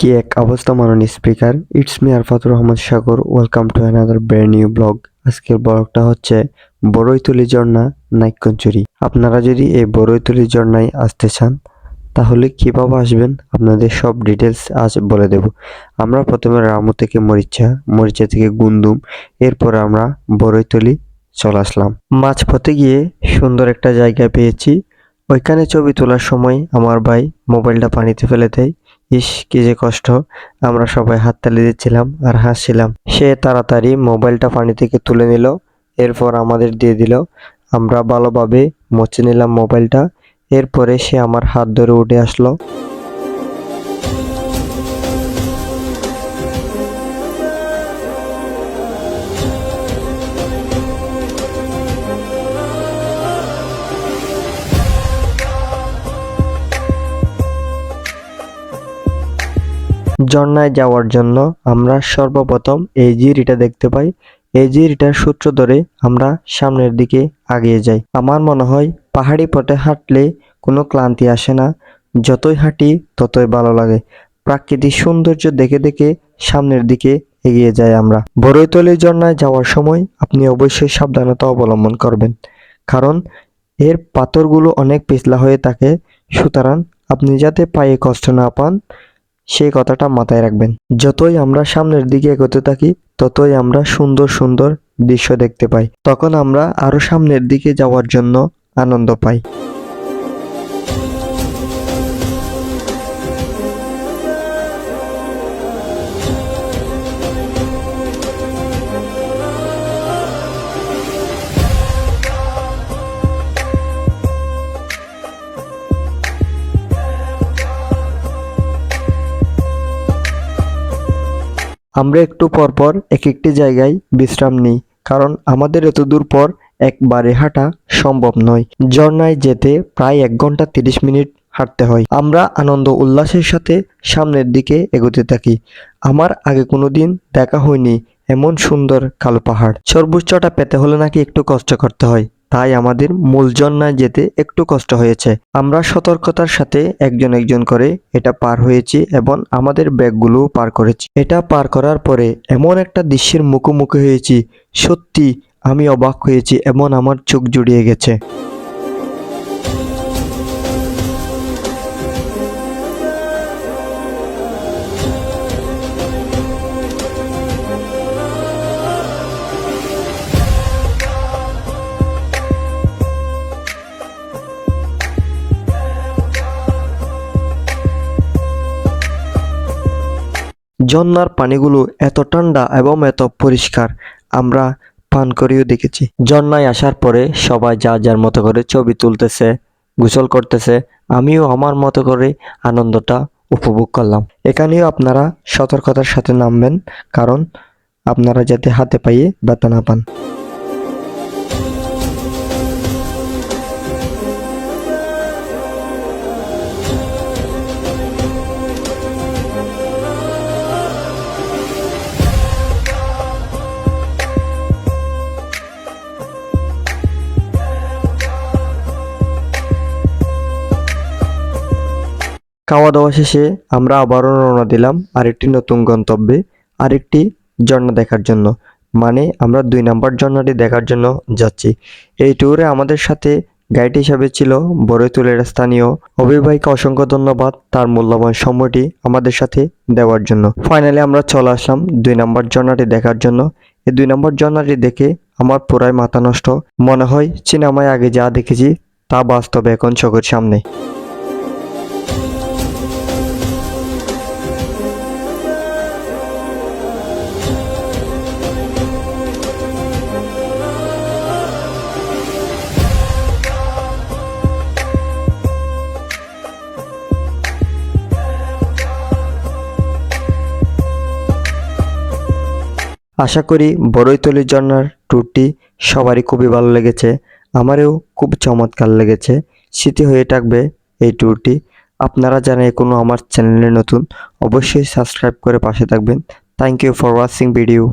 কি এক অবস্থা মাননীয় speaker, it's me Arfatur Rahman Sagar. Welcome to another brand new blog. আজকের ব্লগটা হচ্ছে বড়ইতলী ঝর্ণা নাইক্ষ্যংছড়ি। আপনারা যদি এই বড়ইতলী ঝর্ণায় আসতে চান তাহলে কিভাবে আসবেন আপনাদের সব ডিটেলস আজ বলে দেব। আমরা প্রথমে রামু থেকে মরিচা থেকে গুন্দুম, এরপর আমরা বড়ইতলী চলে আসলাম। মাঝপথে গিয়ে সুন্দর একটা জায়গা পেয়েছি, ওইখানে ছবি তোলার সময় আমার ভাই মোবাইলটা পানিতে ফেলে দেয়। ইস, কি যে কষ্ট! আমরা সবাই হাততালি দিচ্ছিলাম আর হাসছিলাম। সে তাড়াতাড়ি মোবাইলটা পানি থেকে তুলে নিল, এরপর আমাদের দিয়ে দিল। আমরা ভালোভাবে মুছে নিলাম মোবাইলটা। এরপরে সে আমার হাত ধরে উঠে আসলো। ঝর্ণায় যাওয়ার জন্য আমরা সর্বপ্রথম এই জিরিটা দেখতে পাই। এই জিরিটার সূত্র ধরে আমরা সামনের দিকে এগিয়ে যাই। আমার মনে হয় পাহাড়ি পথে হাঁটলে কোনো ক্লান্তি আসে না, যতই হাঁটি ততই ভালো লাগে। প্রাকৃতিক সৌন্দর্য দেখে দেখে সামনের দিকে এগিয়ে যাই আমরা। বড়ইতলী ঝর্ণায় যাওয়ার সময় আপনি অবশ্যই সাবধানতা অবলম্বন করবেন, কারণ এর পাথরগুলো অনেক পিছলা হয়ে থাকে, সুতরাং আপনি যাতে পায়ে কষ্ট না পান সেই কথাটা মাথায় রাখবেন। যতই আমরা সামনের দিকে এগোতে থাকি ততই আমরা সুন্দর সুন্দর দৃশ্য দেখতে পাই, তখন আমরা আরো সামনের দিকে যাওয়ার জন্য আনন্দ পাই। আমরা একটু পরপর এক একটি জায়গায় বিশ্রাম নিই, কারণ আমাদের এত দূর পর একবারে হাঁটা সম্ভব নয়। ঝর্ণায় যেতে প্রায় 1 ঘন্টা 30 মিনিট হাঁটতে হয়। আমরা আনন্দ উল্লাসের সাথে সামনের দিকে এগোতে থাকি। আমার আগে কোনোদিন দেখা হয়নি এমন সুন্দর কালো পাহাড়। সর্বোচ্চটা পেতে হলে নাকি একটু কষ্ট করতে হয়, তাই আমাদের মূল ঝর্ণায় যেতে একটু কষ্ট হয়েছে। আমরা সতর্কতার সাথে একজন একজন করে এটা পার হয়েছি এবং আমাদের ব্যাগগুলো পার করেছি। এটা পার করার পরে এমন একটা দৃশ্যের মুখোমুখি হয়েছি, সত্যি আমি অবাক হয়েছি এবং আমার চোখ জুড়িয়ে গেছে। ঝর্ণার পানিগুলো এত ঠান্ডা এবং এত পরিষ্কার, আমরা পান করেও দেখেছি। ঝর্ণায় আসার পরে সবাই যার যার মতো করে ছবি তুলতেছে, গোসল করতেছে। আমিও আমার মতো করে আনন্দটা উপভোগ করলাম। এখানেও আপনারা সতর্কতার সাথে নামবেন, কারণ আপনারা যাতে হাতে পায়ে ব্যথা না পান। খাওয়া দাওয়া শেষে আমরা আবারও রওনা দিলাম আরেকটি নতুন গন্তব্যে, আরেকটি ঝর্ণা দেখার জন্য। মানে আমরা 2 নম্বর ঝর্ণাটি দেখার জন্য যাচ্ছি। এই ট্যুরে আমাদের সাথে গাইড হিসাবে ছিল বড়ইতলীর স্থানীয় অভিভাবককে অসংখ্য ধন্যবাদ তার মূল্যবান সময়টি আমাদের সাথে দেওয়ার জন্য। ফাইনালি আমরা চলে আসলাম 2 নম্বর ঝর্ণাটি দেখার জন্য। এই 2 নম্বর ঝর্ণাটি দেখে আমার পুরাই মাথা নষ্ট। মনে হয় সিনেমায় আগে যা দেখেছি তা বাস্তবে এখন চোখের সামনে। আশা করি বড়ইতলী ঝর্ণার ট্যুরটি সবারই খুবই ভালো লেগেছে। আমারও খুব চমৎকার লেগেছে। স্মৃতি হয়ে থাকবে এই ট্যুরটি। আপনারা যারা এখনো আমার চ্যানেলে নতুন, অবশ্যই সাবস্ক্রাইব করে পাশে থাকবেন। Thank you for watching video.